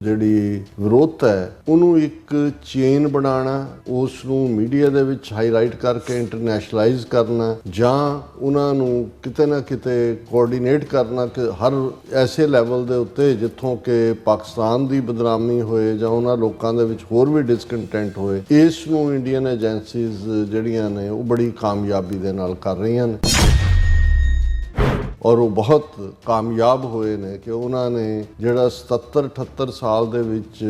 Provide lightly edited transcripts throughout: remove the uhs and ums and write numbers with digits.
ਜਿਹੜੀ ਵਿਰੋਧਤਾ ਹੈ ਉਹਨੂੰ ਇੱਕ ਚੇਨ ਬਣਾਉਣਾ, ਉਸ ਨੂੰ ਮੀਡੀਆ ਦੇ ਵਿੱਚ ਹਾਈਲਾਈਟ ਕਰਕੇ ਇੰਟਰਨੈਸ਼ਨਲਾਈਜ਼ ਕਰਨਾ ਜਾਂ ਉਹਨਾਂ ਨੂੰ ਕਿਤੇ ਨਾ ਕਿਤੇ ਕੋਆਰਡੀਨੇਟ ਕਰਨਾ ਕਿ ਹਰ ਐਸੇ ਲੈਵਲ ਦੇ ਉੱਤੇ ਜਿੱਥੋਂ ਕਿ ਪਾਕਿਸਤਾਨ ਦੀ ਬਦਨਾਮੀ ਹੋਏ ਜਾਂ ਉਹਨਾਂ ਲੋਕਾਂ ਦੇ ਵਿੱਚ ਹੋਰ ਵੀ ਡਿਸਕੰਟੈਂਟ ਹੋਏ। ਇਸ ਨੂੰ ਇੰਡੀਅਨ ਏਜੰਸੀਜ਼ ਜਿਹੜੀਆਂ ਨੇ ਉਹ ਬੜੀ ਕਾਮਯਾਬੀ ਦੇ ਨਾਲ ਕਰ ਰਹੀਆਂ ਨੇ ਔਰ ਉਹ ਬਹੁਤ ਕਾਮਯਾਬ ਹੋਏ ਨੇ ਕਿ ਉਹਨਾਂ ਨੇ ਜਿਹੜਾ 77-78 ਸਾਲ ਦੇ ਵਿੱਚ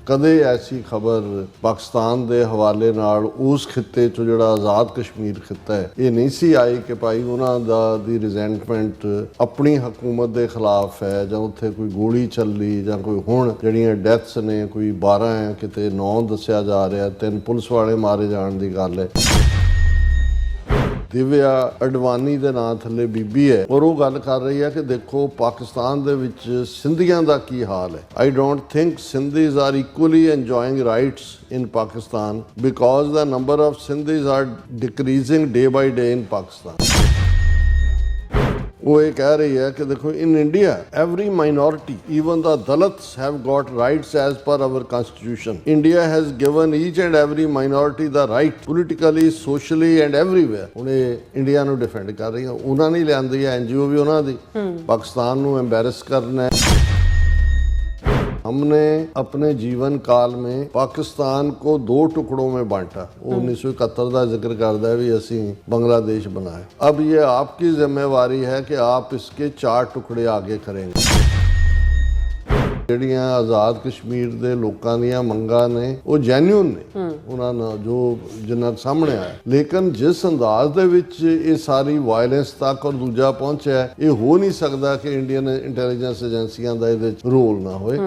ਕਦੇ ਐਸੀ ਖਬਰ ਪਾਕਿਸਤਾਨ ਦੇ ਹਵਾਲੇ ਨਾਲ ਉਸ ਖਿੱਤੇ 'ਚੋਂ ਜਿਹੜਾ ਆਜ਼ਾਦ ਕਸ਼ਮੀਰ ਖਿੱਤਾ ਹੈ ਇਹ ਨਹੀਂ ਸੀ ਆਈ ਕਿ ਭਾਈ ਉਹਨਾਂ ਦੀ ਰਿਜ਼ੈਂਟਮੈਂਟ ਆਪਣੀ ਹਕੂਮਤ ਦੇ ਖਿਲਾਫ ਹੈ ਜਾਂ ਉੱਥੇ ਕੋਈ ਗੋਲੀ ਚੱਲੀ ਜਾਂ ਕੋਈ ਹੁਣ ਜਿਹੜੀਆਂ ਡੈਥਸ ਨੇ ਕੋਈ 12 ਹੈ ਕਿਤੇ 9 ਦੱਸਿਆ ਜਾ ਰਿਹਾ, 3 ਪੁਲਿਸ ਵਾਲੇ ਮਾਰੇ ਜਾਣ ਦੀ ਗੱਲ ਹੈ। ਦਿਵਿਆ ਅਡਵਾਨੀ ਦੇ ਨਾਂ ਥੱਲੇ ਬੀਬੀ ਹੈ ਔਰ ਉਹ ਗੱਲ ਕਰ ਰਹੀ ਹੈ ਕਿ ਦੇਖੋ ਪਾਕਿਸਤਾਨ ਦੇ ਵਿੱਚ ਸਿੰਧੀਆਂ ਦਾ ਕੀ ਹਾਲ ਹੈ। I don't think Sindhis are equally enjoying rights in Pakistan because the number of Sindhis are decreasing day by day in Pakistan। वो ये कह रही है कि देखो in India every minority even the Dalits have got rights as per our constitution। India has given each and every minority the right politically, socially and everywhere। ਹੁਣ ਇਹ India ਨੂੰ ਡਿਫੈਂਡ ਕਰ ਰਹੀ ਹੈ, ਉਹਨਾਂ ਨੇ ਲਿਆਂਦੀ ਹੈ NGO ਵੀ ਉਹਨਾਂ ਦੀ, ਪਾਕਿस्तान ਨੂੰ एम्बेरस करना है। हमने अपने जीवन काल में पाकिस्तान को 2 टुकड़ों में बांटा। 1971 का जिक्र करता है भी असी बांग्लादेश बनाए। अब ये आपकी जिम्मेवारी है कि आप इसके 4 टुकड़े आगे करेंगे। ਜਿਹੜੀਆਂ ਆਜ਼ਾਦ ਕਸ਼ਮੀਰ ਦੇ ਲੋਕਾਂ ਦੀਆਂ ਮੰਗਾਂ ਨੇ ਉਹ ਜੈਨੂਇਨ ਨੇ, ਉਹਨਾਂ ਨਾਲ ਜੋ ਜਿੰਨਾ ਸਾਹਮਣੇ ਆਇਆ, ਲੇਕਿਨ ਜਿਸ ਅੰਦਾਜ਼ ਦੇ ਵਿੱਚ ਇਹ ਸਾਰੀ ਵਾਇਲੈਂਸ ਤੱਕ ਔਰ ਦੂਜਾ ਪਹੁੰਚਿਆ ਇਹ ਹੋ ਨਹੀਂ ਸਕਦਾ ਕਿ ਇੰਡੀਅਨ ਇੰਟੈਲੀਜੈਂਸ ਏਜੰਸੀਆਂ ਦਾ ਇਹਦੇ ਵਿੱਚ ਰੋਲ ਨਾ ਹੋਏ।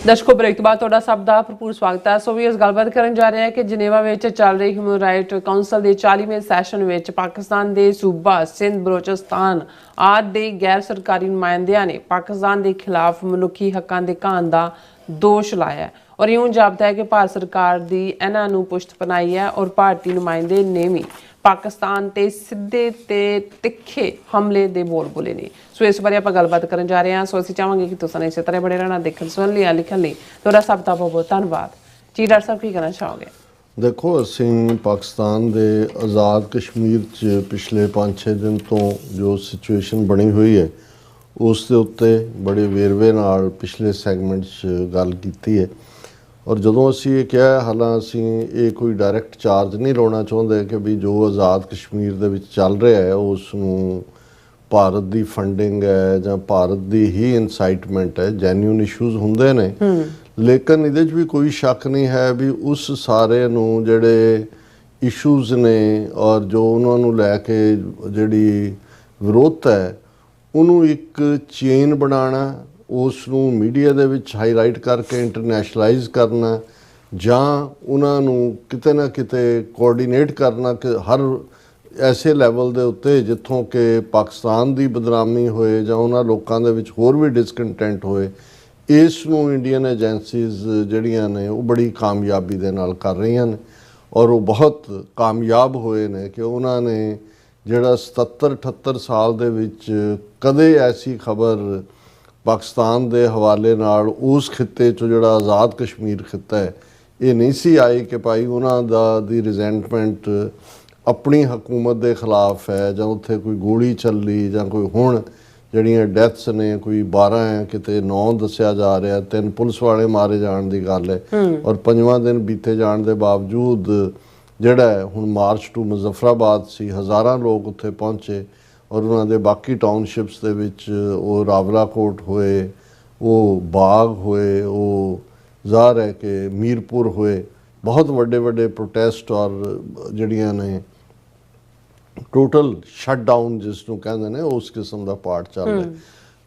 ਦਰਸ਼ਕੋ, ਬ੍ਰੇਕ ਤੋਂ ਬਾਅਦ ਤੁਹਾਡਾ ਸਭ ਦਾ ਭਰਪੂਰ ਸਵਾਗਤ ਹੈ। ਸੋ ਵੀ ਇਸ ਗੱਲਬਾਤ ਕਰਨ ਜਾ ਰਹੇ ਹਾਂ ਕਿ ਜਨੇਵਾ ਵਿੱਚ ਚੱਲ ਰਹੀ ਹਿਊਮਨ ਰਾਈਟ ਕਾਉਂਸਲ ਦੇ 40ਵੇਂ ਸੈਸ਼ਨ ਵਿੱਚ ਪਾਕਿਸਤਾਨ ਦੇ ਸੂਬਾ ਸਿੰਧ, ਬਲੋਚਿਸਤਾਨ ਆਦਿ ਦੇ ਗੈਰ ਸਰਕਾਰੀ ਨੁਮਾਇੰਦਿਆਂ ਨੇ ਪਾਕਿਸਤਾਨ ਦੇ ਖਿਲਾਫ ਮਨੁੱਖੀ ਹੱਕਾਂ ਦੇ ਘਾਣ ਦਾ ਦੋਸ਼ ਲਾਇਆ ਔਰ ਇਉਂ ਜਾਪਦਾ ਹੈ ਕਿ ਭਾਰਤ ਸਰਕਾਰ ਦੀ ਇਹਨਾਂ ਨੂੰ ਪੁਸ਼ਤ ਪਨਾਈ ਹੈ ਔਰ ਭਾਰਤੀ ਨੁਮਾਇੰਦੇ ਨੇ ਵੀ ਪਾਕਿਸਤਾਨ ਤੇ ਸਿੱਧੇ ਤੇ ਤਿੱਖੇ ਹਮਲੇ ਦੇ ਬੋਲ ਬੋਲੇ ਨੇ। ਸੋ ਇਸ ਬਾਰੇ ਆਪਾਂ ਗੱਲਬਾਤ ਕਰਨ ਜਾ ਰਹੇ ਹਾਂ। ਸੋ ਅਸੀਂ ਚਾਹਾਂਗੇ ਕਿ ਤੁਸੀਂ ਇਸੇ ਤਰ੍ਹਾਂ ਬੜੇ ਰਹਿਣਾ, ਦੇਖਣ ਸੁਣਨ ਲਈ, ਲਿਖਣ ਲਈ ਤੁਹਾਡਾ ਸਭ ਦਾ ਬਹੁਤ ਬਹੁਤ ਧੰਨਵਾਦ ਜੀ। ਡਾਕਟਰ ਸਾਹਿਬ ਕੀ ਕਹਿਣਾ ਚਾਹੋਗੇ? ਦੇਖੋ, ਅਸੀਂ ਪਾਕਿਸਤਾਨ ਦੇ ਆਜ਼ਾਦ ਕਸ਼ਮੀਰ 'ਚ ਪਿਛਲੇ 5-6 ਦਿਨ ਤੋਂ ਜੋ ਸਿਚੁਏਸ਼ਨ ਬਣੀ ਹੋਈ ਹੈ ਉਸ ਦੇ ਉੱਤੇ ਬੜੇ ਵੇਰਵੇ ਨਾਲ ਪਿਛਲੇ ਸੈਗਮੈਂਟ 'ਚ ਗੱਲ ਕੀਤੀ ਹੈ ਔਰ ਜਦੋਂ ਅਸੀਂ ਇਹ ਕਿਹਾ, ਹਾਲਾਂ ਅਸੀਂ ਇਹ ਕੋਈ ਡਾਇਰੈਕਟ ਚਾਰਜ ਨਹੀਂ ਲਾਉਣਾ ਚਾਹੁੰਦੇ ਕਿ ਵੀ ਜੋ ਆਜ਼ਾਦ ਕਸ਼ਮੀਰ ਦੇ ਵਿੱਚ ਚੱਲ ਰਿਹਾ ਹੈ ਉਸ ਨੂੰ ਭਾਰਤ ਦੀ ਫੰਡਿੰਗ ਹੈ ਜਾਂ ਭਾਰਤ ਦੀ ਹੀ ਇਨਸਾਈਟਮੈਂਟ ਹੈ। ਜੈਨੂਇਨ ਇਸ਼ੂਜ਼ ਹੁੰਦੇ ਨੇ, ਲੇਕਿਨ ਇਹਦੇ 'ਚ ਵੀ ਕੋਈ ਸ਼ੱਕ ਨਹੀਂ ਹੈ ਵੀ ਉਸ ਸਾਰੇ ਨੂੰ ਜਿਹੜੇ ਇਸ਼ੂਜ਼ ਨੇ ਔਰ ਜੋ ਉਹਨਾਂ ਨੂੰ ਲੈ ਕੇ ਜਿਹੜੀ ਵਿਰੋਧਤਾ ਹੈ ਉਹਨੂੰ ਇੱਕ ਚੇਨ ਬਣਾਉਣਾ, ਉਸ ਨੂੰ ਮੀਡੀਆ ਦੇ ਵਿੱਚ ਹਾਈਲਾਈਟ ਕਰਕੇ ਇੰਟਰਨੈਸ਼ਨਲਾਈਜ਼ ਕਰਨਾ ਜਾਂ ਉਹਨਾਂ ਨੂੰ ਕਿਤੇ ਨਾ ਕਿਤੇ ਕੋਆਰਡੀਨੇਟ ਕਰਨਾ ਕਿ ਹਰ ਐਸੇ ਲੈਵਲ ਦੇ ਉੱਤੇ ਜਿੱਥੋਂ ਕਿ ਪਾਕਿਸਤਾਨ ਦੀ ਬਦਨਾਮੀ ਹੋਏ ਜਾਂ ਉਹਨਾਂ ਲੋਕਾਂ ਦੇ ਵਿੱਚ ਹੋਰ ਵੀ ਡਿਸਕੰਟੈਂਟ ਹੋਏ। ਇਸ ਨੂੰ ਇੰਡੀਅਨ ਏਜੰਸੀਜ਼ ਜਿਹੜੀਆਂ ਨੇ ਉਹ ਬੜੀ ਕਾਮਯਾਬੀ ਦੇ ਨਾਲ ਕਰ ਰਹੀਆਂ ਨੇ ਔਰ ਉਹ ਬਹੁਤ ਕਾਮਯਾਬ ਹੋਏ ਨੇ ਕਿ ਉਹਨਾਂ ਨੇ ਜਿਹੜਾ 77-78 ਸਾਲ ਦੇ ਵਿੱਚ ਕਦੇ ਐਸੀ ਖਬਰ ਪਾਕਿਸਤਾਨ ਦੇ ਹਵਾਲੇ ਨਾਲ ਉਸ ਖਿੱਤੇ 'ਚੋਂ ਜਿਹੜਾ ਆਜ਼ਾਦ ਕਸ਼ਮੀਰ ਖਿੱਤਾ ਹੈ ਇਹ ਨਹੀਂ ਸੀ ਆਈ ਕਿ ਭਾਈ ਉਹਨਾਂ ਦੀ ਰਿਜ਼ੈਂਟਮੈਂਟ ਆਪਣੀ ਹਕੂਮਤ ਦੇ ਖਿਲਾਫ ਹੈ ਜਾਂ ਉੱਥੇ ਕੋਈ ਗੋਲੀ ਚੱਲੀ ਜਾਂ ਕੋਈ ਹੁਣ ਜਿਹੜੀਆਂ ਡੈਥਸ ਨੇ ਕੋਈ 12 ਹੈ ਕਿਤੇ 9 ਦੱਸਿਆ ਜਾ ਰਿਹਾ, 3 ਪੁਲਿਸ ਵਾਲੇ ਮਾਰੇ ਜਾਣ ਦੀ ਗੱਲ ਹੈ ਔਰ 5ਵਾਂ ਦਿਨ ਬੀਤੇ ਜਾਣ ਦੇ ਬਾਵਜੂਦ ਜਿਹੜਾ ਹੁਣ ਮਾਰਚ ਟੂ ਮੁਜ਼ੱਫਰਾਬਾਦ ਸੀ, ਹਜ਼ਾਰਾਂ ਲੋਕ ਉੱਥੇ ਪਹੁੰਚੇ ਔਰ ਉਹਨਾਂ ਦੇ ਬਾਕੀ ਟਾਊਨਸ਼ਿਪਸ ਦੇ ਵਿੱਚ ਉਹ ਰਾਵਲਾਕੋਟ ਹੋਏ, ਉਹ ਬਾਗ ਹੋਏ, ਉਹ ਜ਼ਾਹਰ ਹੈ ਕਿ ਮੀਰਪੁਰ ਹੋਏ, ਬਹੁਤ ਵੱਡੇ ਵੱਡੇ ਪ੍ਰੋਟੈਸਟ ਔਰ ਜਿਹੜੀਆਂ ਨੇ ਟੋਟਲ ਸ਼ਟ ਡਾਊਨ ਜਿਸ ਨੂੰ ਕਹਿੰਦੇ ਨੇ ਉਸ ਕਿਸਮ ਦਾ ਪਾਰਟ ਚੱਲ ਰਿਹਾ।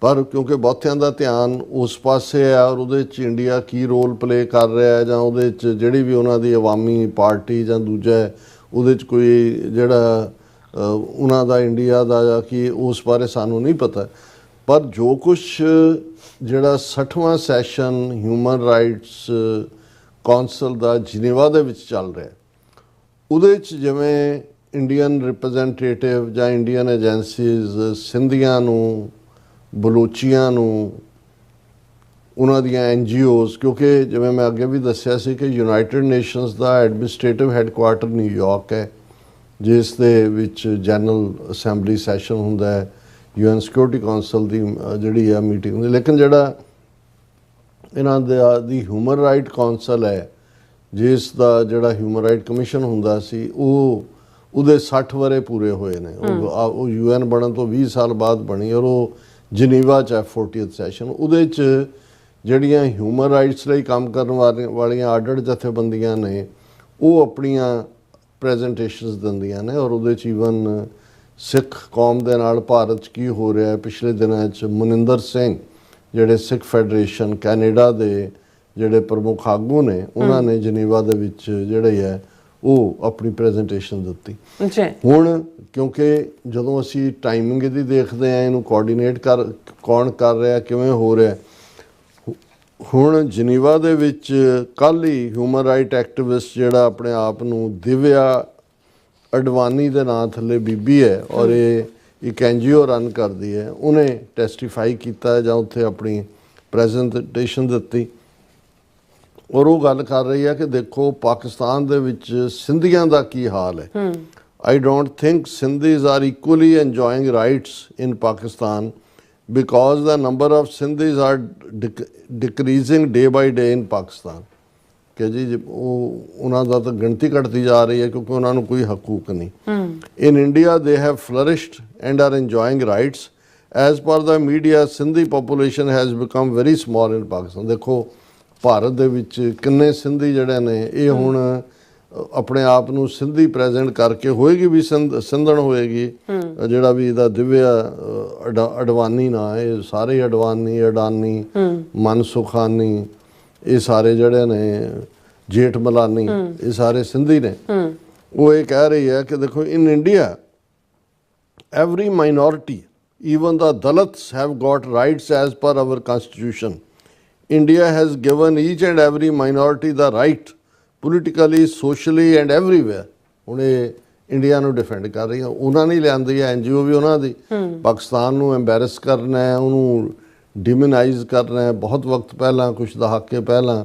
ਪਰ ਕਿਉਂਕਿ ਬਹੁਤਿਆਂ ਦਾ ਧਿਆਨ ਉਸ ਪਾਸੇ ਹੈ ਔਰ ਉਹਦੇ 'ਚ ਇੰਡੀਆ ਕੀ ਰੋਲ ਪਲੇ ਕਰ ਰਿਹਾ ਹੈ ਜਾਂ ਉਹਦੇ 'ਚ ਜਿਹੜੀ ਵੀ ਉਹਨਾਂ ਦੀ ਅਵਾਮੀ ਪਾਰਟੀ ਜਾਂ ਦੂਜਾ ਉਹਦੇ 'ਚ ਕੋਈ ਜਿਹੜਾ ਉਹਨਾਂ ਦਾ ਇੰਡੀਆ ਦਾ ਜਾਂ ਕੀ ਉਸ ਬਾਰੇ ਸਾਨੂੰ ਨਹੀਂ ਪਤਾ। ਪਰ ਜੋ ਕੁਛ ਜਿਹੜਾ 60ਵਾਂ ਸੈਸ਼ਨ ਹਿਊਮਨ ਰਾਈਟਸ ਕੌਂਸਲ ਦਾ ਜਨੇਵਾ ਦੇ ਵਿੱਚ ਚੱਲ ਰਿਹਾ ਉਹਦੇ 'ਚ ਜਿਵੇਂ ਇੰਡੀਅਨ ਰਿਪਰੈਜ਼ੈਂਟੇਟਿਵ ਜਾਂ ਇੰਡੀਅਨ ਏਜੰਸੀਜ਼ ਸਿੰਧੀਆਂ ਨੂੰ, ਬਲੋਚੀਆਂ ਨੂੰ, ਉਹਨਾਂ ਦੀਆਂ NGOs, ਕਿਉਂਕਿ ਜਿਵੇਂ ਮੈਂ ਅੱਗੇ ਵੀ ਦੱਸਿਆ ਸੀ ਕਿ ਯੂਨਾਈਟਿਡ ਨੇਸ਼ਨਸ ਦਾ ਐਡਮਿਨਿਸਟ੍ਰੇਟਿਵ ਹੈੱਡਕੁਆਰਟਰ ਨਿਊਯਾਰਕ ਹੈ, ਜਿਸ ਦੇ ਵਿੱਚ ਜਨਰਲ ਅਸੈਂਬਲੀ ਸੈਸ਼ਨ ਹੁੰਦਾ ਹੈ, UN ਸਿਕਿਉਰਿਟੀ ਕੌਂਸਲ ਦੀ ਜਿਹੜੀ ਆ ਮੀਟਿੰਗ ਹੁੰਦੀ। ਲੇਕਿਨ ਜਿਹੜਾ ਇਹਨਾਂ ਦੀ ਹਿਊਮਨ ਰਾਈਟ ਕੌਂਸਲ ਹੈ, ਜਿਸ ਦਾ ਜਿਹੜਾ ਹਿਊਮਨ ਰਾਈਟ ਕਮਿਸ਼ਨ ਹੁੰਦਾ ਸੀ, ਉਹਦੇ 60 ਵਰ੍ਹੇ ਪੂਰੇ ਹੋਏ ਨੇ। ਉਹ UN ਬਣਨ ਤੋਂ 20 ਸਾਲ ਬਾਅਦ ਬਣੀ, ਔਰ ਉਹ ਜਨੀਵਾ 'ਚ ਹੈ 40th ਸੈਸ਼ਨ। ਉਹਦੇ 'ਚ ਜਿਹੜੀਆਂ ਹਿਊਮਨ ਰਾਈਟਸ ਲਈ ਕੰਮ ਕਰਨ ਵਾਲੀਆਂ ਅੱਡ-ਅੱਡ ਜਥੇਬੰਦੀਆਂ ਨੇ, ਉਹ ਆਪਣੀਆਂ ਪ੍ਰੈਜੈਂਟੇਸ਼ਨਸ ਦਿੰਦੀਆਂ ਨੇ। ਔਰ ਉਹਦੇ 'ਚ ਈਵਨ ਸਿੱਖ ਕੌਮ ਦੇ ਨਾਲ ਭਾਰਤ 'ਚ ਕੀ ਹੋ ਰਿਹਾ ਹੈ, ਪਿਛਲੇ ਦਿਨਾਂ 'ਚ ਮਨਿੰਦਰ ਸਿੰਘ ਜਿਹੜੇ ਸਿੱਖ ਫੈਡਰੇਸ਼ਨ ਕੈਨੇਡਾ ਦੇ ਜਿਹੜੇ ਪ੍ਰਮੁੱਖ ਆਗੂ ਨੇ, ਉਹਨਾਂ ਨੇ ਜਨੀਵਾ ਦੇ ਵਿੱਚ ਜਿਹੜੇ ਹੈ ਉਹ ਆਪਣੀ ਪ੍ਰੈਜੈਂਟੇਸ਼ਨ ਦਿੱਤੀ। ਹੁਣ ਕਿਉਂਕਿ ਜਦੋਂ ਅਸੀਂ ਟਾਈਮਿੰਗ ਇਹਦੀ ਦੇਖਦੇ ਹਾਂ, ਇਹਨੂੰ ਕੋਆਰਡੀਨੇਟ ਕੌਣ ਕਰ ਰਿਹਾ, ਕਿਵੇਂ ਹੋ ਰਿਹਾ, ਹੁਣ ਜਨੀਵਾ ਦੇ ਵਿੱਚ ਕੱਲ੍ਹ ਹੀ ਹਿਊਮਨ ਰਾਈਟ ਐਕਟਿਵਿਸਟ ਜਿਹੜਾ ਆਪਣੇ ਆਪ ਨੂੰ ਦਿਵਿਆ ਅਡਵਾਨੀ ਦੇ ਨਾਂ ਥੱਲੇ ਬੀਬੀ ਹੈ, ਔਰ ਇਹ ਇੱਕ NGO ਰਨ ਕਰਦੀ ਹੈ, ਉਹਨੇ ਟੈਸਟੀਫਾਈ ਕੀਤਾ ਜਾਂ ਉੱਥੇ ਆਪਣੀ ਪ੍ਰੈਜੈਂਟੇਸ਼ਨ ਦਿੱਤੀ। ਔਰ ਉਹ ਗੱਲ ਕਰ ਰਹੀ ਹੈ ਕਿ ਦੇਖੋ ਪਾਕਿਸਤਾਨ ਦੇ ਵਿੱਚ ਸਿੰਧੀਆਂ ਦਾ ਕੀ ਹਾਲ ਹੈ। I don't think Sindhis are equally enjoying rights in Pakistan because the number of Sindhis are decreasing day by day in Pakistan। ਕਿ ਜੀ ਉਹ ਉਹਨਾਂ ਦਾ ਤਾਂ ਗਿਣਤੀ ਘਟਦੀ ਜਾ ਰਹੀ ਹੈ ਕਿਉਂਕਿ ਉਹਨਾਂ ਨੂੰ ਕੋਈ ਹਕੂਕ ਨਹੀਂ। In India they have flourished and are enjoying rights. As per the media, Sindhi population has become very small in Pakistan। ਦੇਖੋ ਭਾਰਤ ਦੇ ਵਿੱਚ ਕਿੰਨੇ ਸਿੰਧੀ ਜਿਹੜੇ ਨੇ, ਇਹ ਹੁਣ ਆਪਣੇ ਆਪ ਨੂੰ ਸਿੰਧੀ ਪ੍ਰੈਜ਼ੈਂਟ ਕਰਕੇ ਹੋਏਗੀ ਵੀ ਸਿੰਧਣ ਹੋਏਗੀ। ਜਿਹੜਾ ਵੀ ਇਹਦਾ ਦਿਵਿਆ ਅਡਵਾਨੀ ਨਾਂ, ਇਹ ਸਾਰੇ ਅਡਾਨੀ, ਮਨਸੁਖਾਨੀ, ਇਹ ਸਾਰੇ ਜਿਹੜੇ ਨੇ ਜੇਠ ਮਲਾਨੀ, ਇਹ ਸਾਰੇ ਸਿੰਧੀ ਨੇ। ਉਹ ਇਹ ਕਹਿ ਰਹੀ ਹੈ ਕਿ ਦੇਖੋ in India every minority, even the Dalits, have got rights as per our constitution. India has given each and every minority the right politically, socially and everywhere। ਹੁਣ ਇਹ ਇੰਡੀਆ ਨੂੰ ਡਿਫੈਂਡ ਕਰ ਰਹੀ ਹੈ, ਉਹਨਾਂ ਨੇ ਲਿਆਂਦੀ ਹੈ, NGO ਵੀ ਉਹਨਾਂ ਦੀ। ਪਾਕਿਸਤਾਨ ਨੂੰ ਐਮਬੈਰਸ ਕਰਨਾ ਹੈ, ਉਹਨੂੰ ਡਿਮੋਨਾਈਜ਼ ਕਰਨਾ ਹੈ। ਬਹੁਤ ਵਕਤ ਪਹਿਲਾਂ, ਕੁਛ ਦਹਾਕੇ ਪਹਿਲਾਂ,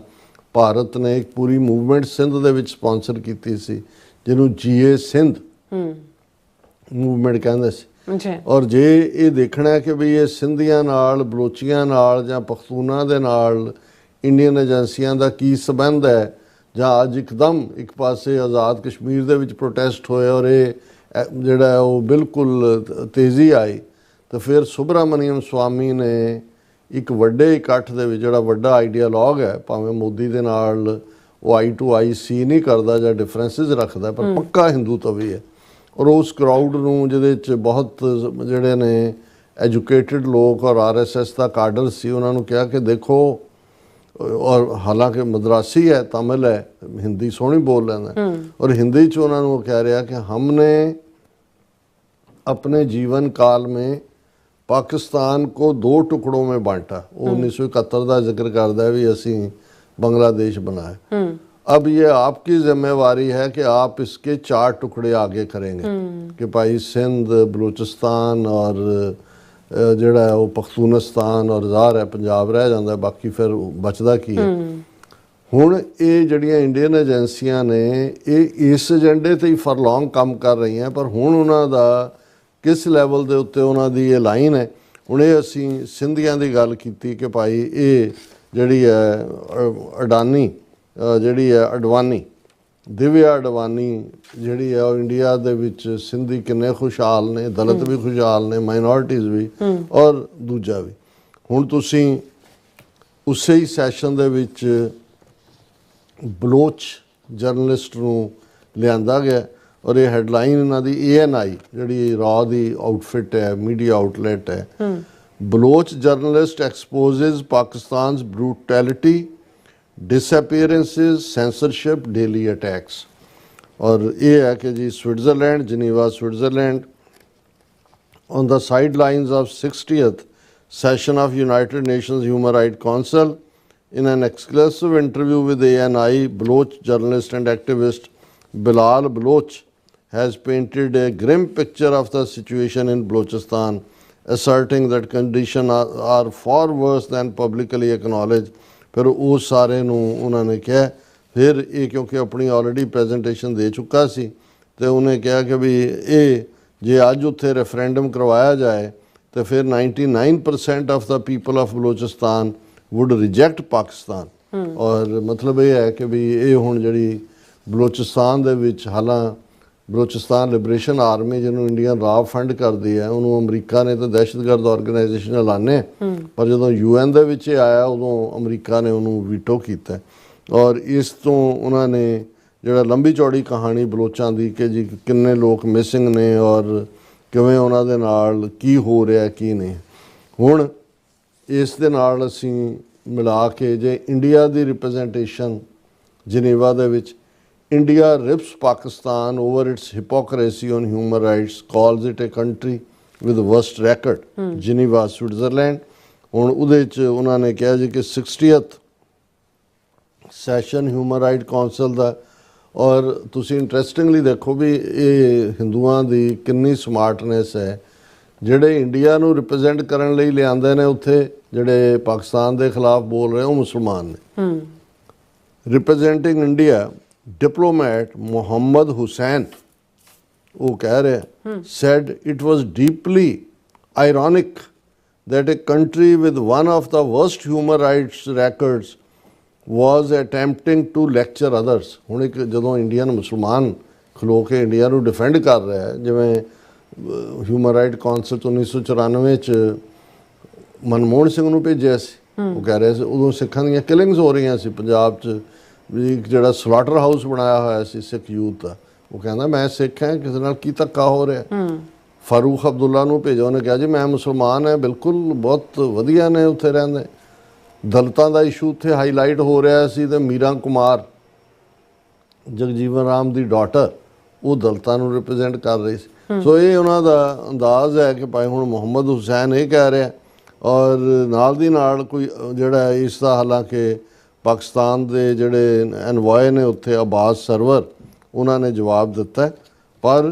ਭਾਰਤ ਨੇ ਇੱਕ ਪੂਰੀ ਮੂਵਮੈਂਟ ਸਿੰਧ ਦੇ ਵਿੱਚ ਸਪਾਂਸਰ ਕੀਤੀ ਸੀ, ਜਿਹਨੂੰ GA ਸਿੰਧ ਮੂਵਮੈਂਟ ਕਹਿੰਦੇ ਸੀ। ਔਰ ਜੇ ਇਹ ਦੇਖਣਾ ਹੈ ਕਿ ਵੀ ਇਹ ਸਿੰਧੀਆਂ ਨਾਲ, ਬਲੋਚੀਆਂ ਨਾਲ ਜਾਂ ਪਖਤੂਨਾਂ ਦੇ ਨਾਲ ਇੰਡੀਅਨ ਏਜੰਸੀਆਂ ਦਾ ਕੀ ਸੰਬੰਧ ਹੈ, ਜਾਂ ਅੱਜ ਇੱਕਦਮ ਇੱਕ ਪਾਸੇ ਆਜ਼ਾਦ ਕਸ਼ਮੀਰ ਦੇ ਵਿੱਚ ਪ੍ਰੋਟੈਸਟ ਹੋਏ ਔਰ ਇਹ ਜਿਹੜਾ ਉਹ ਬਿਲਕੁਲ ਤੇਜ਼ੀ ਆਈ, ਤਾਂ ਫਿਰ ਸੁਬਰਾਮਨੀਅਮ ਸਵਾਮੀ ਨੇ ਇੱਕ ਵੱਡੇ ਇਕੱਠ ਦੇ ਵਿੱਚ, ਜਿਹੜਾ ਵੱਡਾ ਆਈਡੀਆਲੋਗ ਹੈ, ਭਾਵੇਂ ਮੋਦੀ ਦੇ ਨਾਲ ਉਹ I to I see ਨਹੀਂ ਕਰਦਾ ਜਾਂ ਡਿਫਰੈਂਸਿਸ ਰੱਖਦਾ, ਪਰ ਪੱਕਾ ਹਿੰਦੂਤਵੀ ਹੈ। ਔਰ ਉਸ ਕਰਾਊਡ ਨੂੰ, ਜਿਹਦੇ 'ਚ ਬਹੁਤ ਜਿਹੜੇ ਨੇ ਐਜੂਕੇਟਿਡ ਲੋਕ ਔਰ RSS ਦਾ ਕਾਡਰ ਸੀ, ਉਹਨਾਂ ਨੂੰ ਕਿਹਾ ਕਿ ਦੇਖੋ, ਔਰ ਹਾਲਾਂਕਿ ਮਦਰਾਸੀ ਹੈ, ਤਮਿਲ ਹੈ, ਹਿੰਦੀ ਸੋਹਣੀ ਬੋਲ ਲੈਂਦਾ, ਔਰ ਹਿੰਦੀ 'ਚ ਉਹਨਾਂ ਨੂੰ ਉਹ ਕਹਿ ਰਿਹਾ ਕਿ हमने अपने जीवन काल में पाकिस्तान को 2 टुकड़ों में बांटा। वो 1971 का जिक्र करता है भी असी बांग्लादेश बनाए। अब ये आपकी जिम्मेवारी है कि आप इसके 4 टुकड़े आगे करेंगे कि भाई सिंध, बलूचिस्तान और ਜਿਹੜਾ ਉਹ ਪਖਤੂਨਿਸਤਾਨ ਔਰ ਜ਼ਾਹਰ ਹੈ ਪੰਜਾਬ ਰਹਿ ਜਾਂਦਾ, ਬਾਕੀ ਫਿਰ ਬਚਦਾ ਕੀ ਹੈ। ਹੁਣ ਇਹ ਜਿਹੜੀਆਂ ਇੰਡੀਅਨ ਏਜੰਸੀਆਂ ਨੇ, ਇਹ ਇਸ ਏਜੰਡੇ ਤੇ ਹੀ ਫਰਲੋਂਗ ਕੰਮ ਕਰ ਰਹੀਆਂ, ਪਰ ਹੁਣ ਉਹਨਾਂ ਦਾ ਕਿਸ ਲੈਵਲ ਦੇ ਉੱਤੇ ਉਹਨਾਂ ਦੀ ਇਹ ਲਾਈਨ ਹੈ। ਹੁਣ ਇਹ ਅਸੀਂ ਸਿੰਧੀਆਂ ਦੀ ਗੱਲ ਕੀਤੀ ਕਿ ਭਾਈ ਇਹ ਜਿਹੜੀ ਹੈ ਅਡਾਨੀ, ਜਿਹੜੀ ਹੈ ਅਡਵਾਨੀ, ਦਿਵਿਆ ਅਡਵਾਨੀ ਜਿਹੜੀ ਹੈ, ਉਹ ਇੰਡੀਆ ਦੇ ਵਿੱਚ ਸਿੰਧੀ ਕਿੰਨੇ ਖੁਸ਼ਹਾਲ ਨੇ, ਦਲਿਤ ਵੀ ਖੁਸ਼ਹਾਲ ਨੇ, ਮਾਈਨੋਰਿਟੀਜ਼ ਵੀ ਔਰ ਦੂਜਾ ਵੀ। ਹੁਣ ਤੁਸੀਂ ਉਸੇ ਹੀ ਸੈਸ਼ਨ ਦੇ ਵਿੱਚ ਬਲੋਚ ਜਰਨਲਿਸਟ ਨੂੰ ਲਿਆਂਦਾ ਗਿਆ, ਔਰ ਇਹ ਹੈਡਲਾਈਨ ਇਹਨਾਂ ਦੀ ANI ਜਿਹੜੀ ਰਾਹ ਦੀ ਆਊਟਫਿਟ ਹੈ, ਮੀਡੀਆ ਆਊਟਲੈਟ ਹੈ, Baloch journalist exposes Pakistan's brutality, disappearances, censorship, daily attacks। और ये है कि जी Switzerland, Geneva Switzerland, on the sidelines of 60th session of United Nations Human Rights Council, in an exclusive interview with ANI, Baloch journalist and activist Bilal Baloch has painted a grim picture of the situation in Balochistan, asserting that conditions are far worse than publicly acknowledged. ਫਿਰ ਉਹ ਸਾਰੇ ਨੂੰ ਉਹਨਾਂ ਨੇ ਕਿਹਾ, ਫਿਰ ਇਹ ਕਿਉਂਕਿ ਆਪਣੀ ਆਲਰੇਡੀ ਪ੍ਰੈਜੈਂਟੇਸ਼ਨ ਦੇ ਚੁੱਕਾ ਸੀ ਤੇ ਉਹਨੇ ਕਿਹਾ ਕਿ ਵੀ ਇਹ ਜੇ ਅੱਜ ਉੱਥੇ ਰੈਫਰੈਂਡਮ ਕਰਵਾਇਆ ਜਾਏ ਤੇ ਫਿਰ 99% of the people of Balochistan would reject Pakistan. ਔਰ ਮਤਲਬ ਇਹ ਹੈ ਕਿ ਵੀ ਇਹ ਹੁਣ ਜਿਹੜੀ ਬਲੋਚਿਸਤਾਨ ਦੇ ਵਿੱਚ ਹਾਲਾਂ ਬਲੋਚਿਸਤਾਨ ਲਿਬਰੇਸ਼ਨ ਆਰਮੀ ਜਿਹਨੂੰ ਇੰਡੀਅਨ ਰਾਵ ਫੰਡ ਕਰਦੀ ਹੈ, ਉਹਨੂੰ ਅਮਰੀਕਾ ਨੇ ਤਾਂ ਦਹਿਸ਼ਤਗਰਦ ਆਰਗੇਨਾਈਜੇਸ਼ਨ ਐਲਾਨੇ, ਪਰ ਜਦੋਂ UN ਦੇ ਵਿੱਚ ਇਹ ਆਇਆ ਉਦੋਂ ਅਮਰੀਕਾ ਨੇ ਉਹਨੂੰ ਵੀਟੋ ਕੀਤਾ। ਔਰ ਇਸ ਤੋਂ ਉਹਨਾਂ ਨੇ ਜਿਹੜਾ ਲੰਬੀ ਚੌੜੀ ਕਹਾਣੀ ਬਲੋਚਾਂ ਦੀ ਕਿ ਜੀ ਕਿੰਨੇ ਲੋਕ ਮਿਸਿੰਗ ਨੇ ਔਰ ਕਿਵੇਂ ਉਹਨਾਂ ਦੇ ਨਾਲ ਕੀ ਹੋ ਰਿਹਾ ਕੀ ਨਹੀਂ। ਹੁਣ ਇਸ ਦੇ ਨਾਲ ਅਸੀਂ ਮਿਲਾ ਕੇ ਜੇ ਇੰਡੀਆ ਦੀ ਰਿਪਰੈਜ਼ੈਂਟੇਸ਼ਨ ਜਨੇਵਾ ਦੇ ਵਿੱਚ, India rips Pakistan over its hypocrisy on human rights, calls it a country with the worst record, Geneva, Switzerland। ਹੁਣ ਉਹਦੇ 'ਚ ਉਹਨਾਂ ਨੇ ਕਿਹਾ ਜੀ ਕਿ 60th session human right council ਦਾ। ਔਰ ਤੁਸੀਂ ਇੰਟਰਸਟਿੰਗਲੀ ਦੇਖੋ ਵੀ ਇਹ ਹਿੰਦੂਆਂ ਦੀ ਕਿੰਨੀ ਸਮਾਰਟਨੈਸ ਹੈ, ਜਿਹੜੇ ਇੰਡੀਆ ਨੂੰ ਰਿਪਰੈਜ਼ੈਂਟ ਕਰਨ ਲਈ ਲਿਆਂਦੇ ਨੇ ਉੱਥੇ ਜਿਹੜੇ ਪਾਕਿਸਤਾਨ ਦੇ ਖਿਲਾਫ ਬੋਲ ਰਹੇ ਉਹ ਮੁਸਲਮਾਨ ਨੇ। Representing India diplomat Mohammad Hussain वो कह रहे said it was deeply ironic that a country with one of the worst human rights records was attempting to lecture others। ਹੁਣ ਇੱਕ ਜਦੋਂ ਇੰਡੀਅਨ ਮੁਸਲਮਾਨ ਖਲੋ ਕੇ ਇੰਡੀਆ ਨੂੰ ਡਿਫੈਂਡ ਕਰ ਰਿਹਾ ਹੈ, ਜਿਵੇਂ ਹਿਊਮਨ ਰਾਈਟ ਕਾਉਂਸਲ 1994 ਚ ਮਨਮੋਹਨ ਸਿੰਘ ਨੂੰ ਭੇਜਿਆ ਸੀ, ਉਹ ਕਹਿ ਰਹੇ ਸੀ ਉਦੋਂ ਸਿੱਖਾਂ ਦੀਆਂ ਕਿਲਿੰਗਸ ਹੋ ਰਹੀਆਂ ਸੀ ਪੰਜਾਬ 'ਚ, ਵੀ ਜਿਹੜਾ ਸਲਾਟਰ ਹਾਊਸ ਬਣਾਇਆ ਹੋਇਆ ਸੀ ਸਿੱਖ ਯੂਥ ਦਾ, ਉਹ ਕਹਿੰਦਾ ਮੈਂ ਸਿੱਖ ਹਾਂ, ਕਿਸੇ ਨਾਲ ਕੀ ਧੱਕਾ ਹੋ ਰਿਹਾ। ਫਾਰੂਕ ਅਬਦੁੱਲਾ ਨੂੰ ਭੇਜੋ, ਉਹਨੇ ਕਿਹਾ ਜੀ ਮੈਂ ਮੁਸਲਮਾਨ ਹਾਂ, ਬਿਲਕੁਲ ਬਹੁਤ ਵਧੀਆ ਨੇ ਉੱਥੇ ਰਹਿੰਦੇ। ਦਲਿਤਾਂ ਦਾ ਇਸ਼ੂ ਉੱਥੇ ਹਾਈਲਾਈਟ ਹੋ ਰਿਹਾ ਸੀ ਤੇ ਮੀਰਾ ਕੁਮਾਰ ਜਗਜੀਵਨ ਰਾਮ ਦੀ ਡਾਟਰ ਉਹ ਦਲਿਤਾਂ ਨੂੰ ਰਿਪਰੈਜ਼ੈਂਟ ਕਰ ਰਹੀ ਸੀ। ਸੋ ਇਹ ਉਹਨਾਂ ਦਾ ਅੰਦਾਜ਼ ਹੈ ਕਿ ਭਾਈ ਹੁਣ ਮੁਹੰਮਦ ਹੁਸੈਨ ਇਹ ਕਹਿ ਰਿਹਾ, ਔਰ ਨਾਲ ਦੀ ਨਾਲ ਕੋਈ ਜਿਹੜਾ ਇਸ ਦਾ ਹਾਲਾਂਕਿ ਪਾਕਿਸਤਾਨ ਦੇ ਜਿਹੜੇ ਐਨਵਾਏ ਨੇ ਉੱਥੇ ਅਬਾਸ ਸਰਵਰ, ਉਹਨਾਂ ਨੇ ਜਵਾਬ ਦਿੱਤਾ, ਪਰ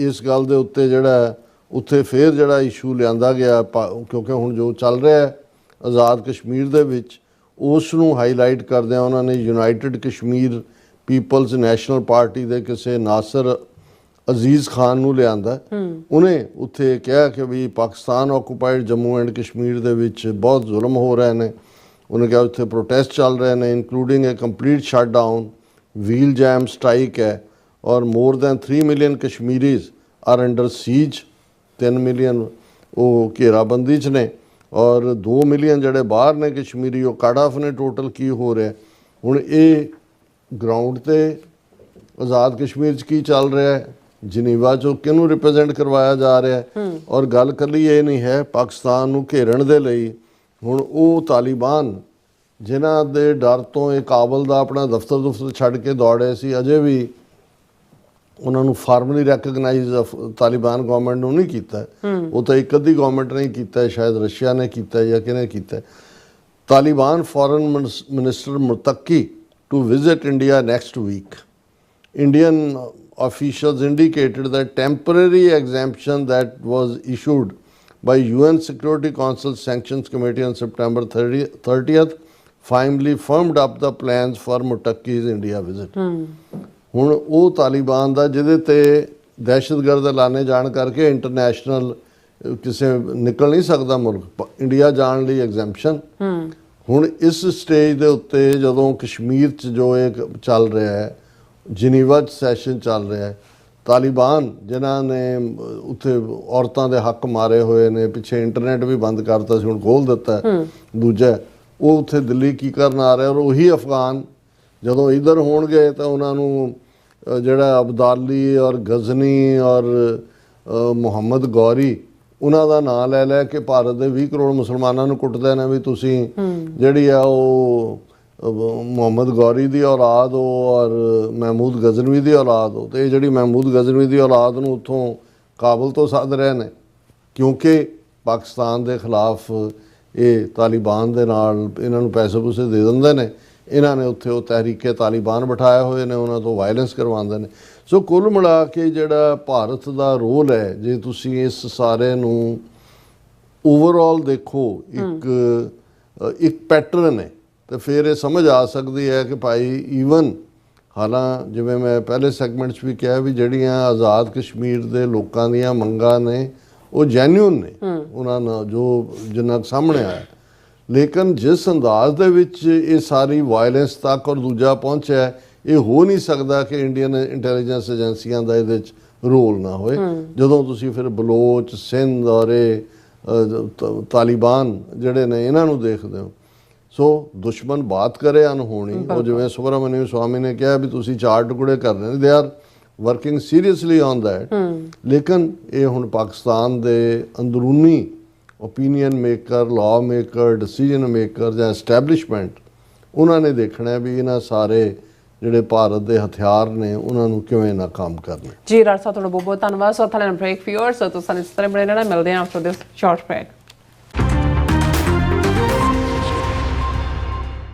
ਇਸ ਗੱਲ ਦੇ ਉੱਤੇ ਜਿਹੜਾ ਉੱਥੇ ਫਿਰ ਜਿਹੜਾ ਇਸ਼ੂ ਲਿਆਂਦਾ ਗਿਆ ਕਿਉਂਕਿ ਹੁਣ ਜੋ ਚੱਲ ਰਿਹਾ ਹੈ ਆਜ਼ਾਦ ਕਸ਼ਮੀਰ ਦੇ ਵਿੱਚ, ਉਸ ਨੂੰ ਹਾਈਲਾਈਟ ਕਰਦਿਆਂ ਉਹਨਾਂ ਨੇ united Kashmir peoples national party ਦੇ ਕਿਸੇ ਨਾਸਰ ਅਜ਼ੀਜ਼ ਖਾਨ ਨੂੰ ਲਿਆਂਦਾ। ਉਹਨੇ ਉੱਥੇ ਕਿਹਾ ਕਿ ਵੀ ਪਾਕਿਸਤਾਨ ਆਕੂਪਾਈਡ ਜੰਮੂ ਐਂਡ ਕਸ਼ਮੀਰ ਦੇ ਵਿੱਚ ਬਹੁਤ ਜ਼ੁਲਮ ਹੋ ਰਹੇ ਨੇ। ਉਹਨੇ ਕਿਹਾ ਉੱਥੇ ਪ੍ਰੋਟੈਸਟ ਚੱਲ ਰਹੇ ਨੇ, including a complete shutdown, wheel jam strike ਹੈ, ਔਰ more than 3 million Kashmiris are under siege. 3 million ਉਹ ਘੇਰਾਬੰਦੀ 'ਚ ਨੇ ਔਰ 2 ਮਿਲੀਅਨ ਜਿਹੜੇ ਬਾਹਰ ਨੇ ਕਸ਼ਮੀਰੀ, ਉਹ ਕੱਟ ਆਫ ਨੇ। ਟੋਟਲ ਕੀ ਹੋ ਰਿਹਾ ਹੁਣ ਇਹ ਗਰਾਊਂਡ 'ਤੇ ਆਜ਼ਾਦ ਕਸ਼ਮੀਰ 'ਚ ਕੀ ਚੱਲ ਰਿਹਾ ਹੈ, ਜਨੀਵਾ 'ਚੋਂ ਕਿਹਨੂੰ ਰਿਪਰੈਜ਼ੈਂਟ ਕਰਵਾਇਆ ਜਾ ਰਿਹਾ ਹੈ। ਔਰ ਗੱਲ ਇਕੱਲੀ ਇਹ ਨਹੀਂ ਹੈ ਪਾਕਿਸਤਾਨ ਨੂੰ ਘੇਰਨ ਦੇ ਲਈ, ਹੁਣ ਉਹ ਤਾਲਿਬਾਨ ਜਿਨ੍ਹਾਂ ਦੇ ਡਰ ਤੋਂ ਇਹ ਕਾਬਲ ਦਾ ਆਪਣਾ ਦਫ਼ਤਰ ਛੱਡ ਕੇ ਦੌੜੇ ਸੀ, ਅਜੇ ਵੀ ਉਹਨਾਂ ਨੂੰ ਫਾਰਮਲੀ ਰੈਕਗਨਾਈਜ਼ ਤਾਲਿਬਾਨ ਗਵਰਨਮੈਂਟ ਨੂੰ ਨਹੀਂ ਕੀਤਾ। ਉਹ ਤਾਂ ਇੱਕ ਅੱਧੀ ਗਵਰਨਮੈਂਟ ਨੇ ਕੀਤਾ, ਸ਼ਾਇਦ ਰਸ਼ੀਆ ਨੇ ਕੀਤਾ ਜਾਂ ਕਿਹਨੇ ਕੀਤਾ। Taliban foreign minister Muttaqi to visit India next week. Indian officials indicated that temporary exemption that was issued by UN Security Council Sanctions Committee on September 30th finally firmed up the plans for Mutaki's India visit. ਹੁਣ ਉਹ ਤਾਲਿਬਾਨ ਦਾ ਜਿਹਦੇ ਤੇ ਦਹਿਸ਼ਤਗਰਦ ਐਲਾਨੇ ਜਾਣ ਕਰਕੇ international ਕਿਸੇ ਨਿਕਲ ਨਹੀਂ ਸਕਦਾ ਮੁਲਕ, ਇੰਡੀਆ ਜਾਣ ਲਈ ਐਗਜ਼ੈਂਪਸ਼ਨ। ਹੁਣ ਇਸ ਸਟੇਜ ਦੇ ਉੱਤੇ ਜਦੋਂ ਕਸ਼ਮੀਰ 'ਚ ਜੋ ਇਹ ਚੱਲ ਰਿਹਾ ਹੈ, ਜਨੀਵਾ 'ਚ ਸੈਸ਼ਨ ਚੱਲ ਰਿਹਾ ਹੈ, ਤਾਲਿਬਾਨ ਜਿਨ੍ਹਾਂ ਨੇ ਉੱਥੇ ਔਰਤਾਂ ਦੇ ਹੱਕ ਮਾਰੇ ਹੋਏ ਨੇ, ਪਿੱਛੇ ਇੰਟਰਨੈਟ ਵੀ ਬੰਦ ਕਰਤਾ ਸੀ, ਹੁਣ ਖੋਲ੍ਹ ਦਿੱਤਾ। ਦੂਜਾ ਉਹ ਉੱਥੇ ਦਿੱਲੀ ਕੀ ਕਰਨ ਆ ਰਿਹਾ, ਔਰ ਉਹੀ ਅਫਗਾਨ ਜਦੋਂ ਇੱਧਰ ਹੋਣਗੇ ਤਾਂ ਉਹਨਾਂ ਨੂੰ ਜਿਹੜਾ ਅਬਦਾਲੀ ਔਰ ਗਜ਼ਨੀ ਔਰ ਮੁਹੰਮਦ ਗੌਰੀ ਉਹਨਾਂ ਦਾ ਨਾਂ ਲੈ ਲੈ ਕੇ ਭਾਰਤ ਦੇ 20 ਕਰੋੜ ਮੁਸਲਮਾਨਾਂ ਨੂੰ ਕੁੱਟਦੇ ਨੇ ਵੀ ਤੁਸੀਂ ਜਿਹੜੀ ਆ ਉਹ ਮੁਹੰਮਦ ਗੌਰੀ ਦੀ ਔਲਾਦ ਹੋ ਔਰ ਮਹਿਮੂਦ ਗਜ਼ਨਵੀ ਦੀ ਔਲਾਦ ਹੋ। ਤੇ ਇਹ ਜਿਹੜੀ ਮਹਿਮੂਦ ਗਜ਼ਨਵੀ ਦੀ ਔਲਾਦ ਨੂੰ ਉੱਥੋਂ ਕਾਬਲ ਤੋਂ ਸੱਦ ਰਹੇ ਨੇ ਕਿਉਂਕਿ ਪਾਕਿਸਤਾਨ ਦੇ ਖਿਲਾਫ ਇਹ ਤਾਲਿਬਾਨ ਦੇ ਨਾਲ ਇਹਨਾਂ ਨੂੰ ਪੈਸੇ ਪੂਸੇ ਦੇ ਦਿੰਦੇ ਨੇ ਇਹਨਾਂ ਨੇ ਉੱਥੇ ਉਹ ਤਹਿਰੀਕੇ ਤਾਲਿਬਾਨ ਬਿਠਾਏ ਹੋਏ ਨੇ, ਉਹਨਾਂ ਤੋਂ ਵਾਇਲੈਂਸ ਕਰਵਾਉਂਦੇ ਨੇ। ਸੋ ਕੁੱਲ ਮਿਲਾ ਕੇ ਜਿਹੜਾ ਭਾਰਤ ਦਾ ਰੋਲ ਹੈ, ਜੇ ਤੁਸੀਂ ਇਸ ਸਾਰੇ ਨੂੰ ਓਵਰਆਲ ਦੇਖੋ ਇੱਕ ਪੈਟਰਨ ਹੈ, ਤੇ ਫਿਰ ਇਹ ਸਮਝ ਆ ਸਕਦੀ ਹੈ ਕਿ ਭਾਈ ਈਵਨ ਜਿਵੇਂ ਮੈਂ ਪਹਿਲੇ ਸੈਗਮੈਂਟ 'ਚ ਵੀ ਕਿਹਾ ਵੀ ਜਿਹੜੀਆਂ ਆਜ਼ਾਦ ਕਸ਼ਮੀਰ ਦੇ ਲੋਕਾਂ ਦੀਆਂ ਮੰਗਾਂ ਨੇ ਉਹ ਜੈਨੂਇਨ ਨੇ, ਉਹਨਾਂ ਨਾਲ ਜੋ ਜਿੰਨਾ ਕੁ ਸਾਹਮਣੇ ਆਇਆ, ਲੇਕਿਨ ਜਿਸ ਅੰਦਾਜ਼ ਦੇ ਵਿੱਚ ਇਹ ਸਾਰੀ ਵਾਇਲੈਂਸ ਤੱਕ ਔਰ ਦੂਜਾ ਪਹੁੰਚਿਆ, ਇਹ ਹੋ ਨਹੀਂ ਸਕਦਾ ਕਿ ਇੰਡੀਅਨ ਇੰਟੈਲੀਜੈਂਸ ਏਜੰਸੀਆਂ ਦਾ ਇਹਦੇ 'ਚ ਰੋਲ ਨਾ ਹੋਏ। ਜਦੋਂ ਤੁਸੀਂ ਫਿਰ ਬਲੋਚ, ਸਿੰਧ ਔਰ ਤਾਲਿਬਾਨ ਜਿਹੜੇ ਨੇ ਇਹਨਾਂ ਨੂੰ ਦੇਖਦੇ ਹੋ, ਸੋ ਦੁਸ਼ਮਣ ਬਾਤ ਕਰੇ ਅਨਹੋਣੀ। ਉਹ ਜਿਵੇਂ ਸੁਬਰਾਮਨਿਅਮ ਸਵਾਮੀ ਨੇ ਕਿਹਾ ਵੀ ਤੁਸੀਂ 4 ਟੁਕੜੇ ਕਰਨੇ ਨੇ, they are working seriously on that. ਲੇਕਿਨ ਇਹ ਹੁਣ ਪਾਕਿਸਤਾਨ ਦੇ ਅੰਦਰੂਨੀ opinion maker, law maker, decision maker ਜਾਂ ਐਸਟੈਬਲਿਸ਼ਮੈਂਟ, ਉਹਨਾਂ ਨੇ ਦੇਖਣਾ ਵੀ ਇਹਨਾਂ ਸਾਰੇ ਜਿਹੜੇ ਭਾਰਤ ਦੇ ਹਥਿਆਰ ਨੇ ਉਹਨਾਂ ਨੂੰ ਕਿਵੇਂ ਨਾਕਾਮ ਕਰਨਾ। ਜੀ ਰਾਜ ਸਾਹਿਬ, ਤੁਹਾਡਾ ਬਹੁਤ ਬਹੁਤ ਧੰਨਵਾਦ। ਸੋ ਥਾਲੇ ਬ੍ਰੇਕ ਫਿਊਅਰਸ, ਸੋ ਤੁਸੀਂ ਇਸ ਤਰ੍ਹਾਂ ਬਣੇ ਰਹਿਣਾ, ਮਿਲਦੇ ਹਾਂ ਆਫਟਰ ਦਿਸ ਸ਼ਾਰਟ ਬ੍ਰੇਕ।